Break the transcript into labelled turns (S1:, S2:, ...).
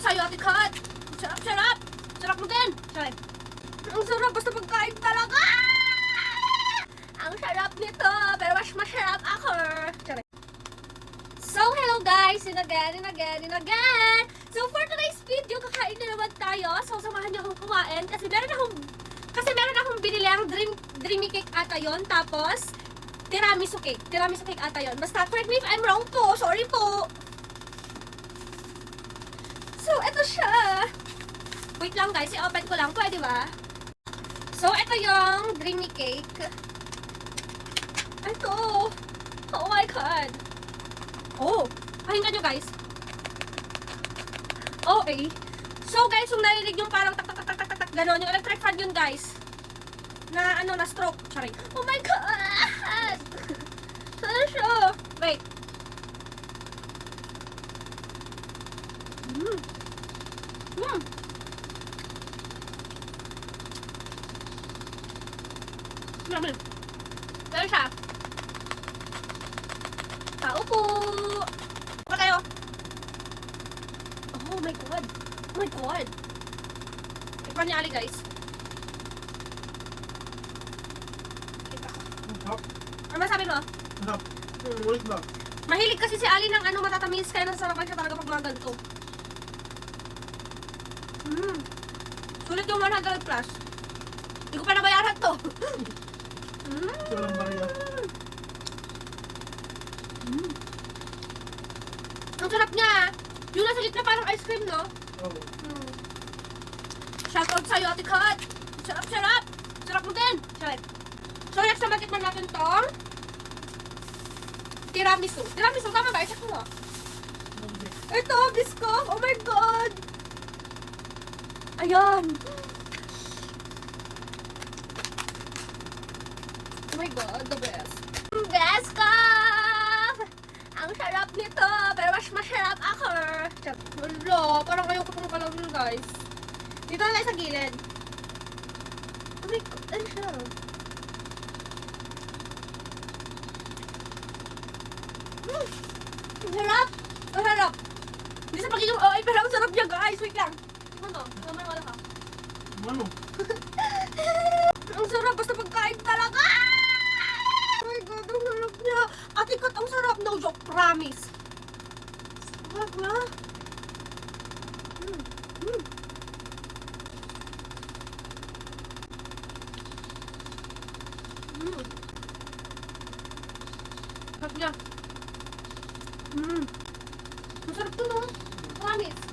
S1: sa'yo, Ate Kat. Sarap, sarap. Sarap mo din. Sarap. Ang sarap, basta pagkain talaga. Ang sarap nito, pero mas masarap ako. Sarap. So, hello guys, and again, and again, and again. So, for today's video, kakain na naman tayo. So, samahan niyo akong kumain kasi meron akong binili ang dreamy cake ata yon. Tapos, tiramisu cake. Tiramisu cake ata yon. Basta, correct me if I'm wrong po. Sorry po. So, eto siya. Wait lang guys, i-open ko lang. Pwede ba? So, eto yung dreamy cake. Ito. Oh my God. Oh, pakinggan nyo guys. Okay. So guys, yung narinig yung parang tak tak tak tak tak tak gano'n, yung electric fan yun guys. Na ano, na stroke. Sorry. Oh my God! Saan siya? Wait. Saan siya? Tao po! Ano kayo? Oh my God! Oh my God! Tikman niya Ali guys. Ano masabi mo?
S2: Wait lang.
S1: Mahilig kasi si Ali ng ano matatamis, kaya nasarapan siya talaga pag mga ganito. Sulit yung 100 plus. Hindi ko pa nabayaran to.
S2: Ito lang bariya.
S1: Ang sarap niya. Yung nasa gitna parang ice cream, no?
S2: Oo.
S1: Shoutout sa'yo, Ate Kat. Sarap, sarap. Sarap mo din. Sarap. So, next naman tikman natin tong tiramisu. Tiramisu, tama ba? Check mo. Ito, biscoff. Oh my God. Ayan. Oh my God, the best. Biscoff! Ang sarap nito, pero mas masarap ako. Wala, parang ayoko itong kalawin, guys. Dito na tayo sa gilid. Oh my God, ano siya? Ang sarap! Ang sarap! Hindi sa pagiging OA, pero ang sarap niya, guys. Wait lang. Ano? Naman wala ka.
S2: Ano?
S1: Ang sarap, basta pagkain talaga! Oh my God, ang sarap niya. Ate Kat, ang sarap. No joke, promise. Sarap na. Sarap niya. Masarap to, no? Promise.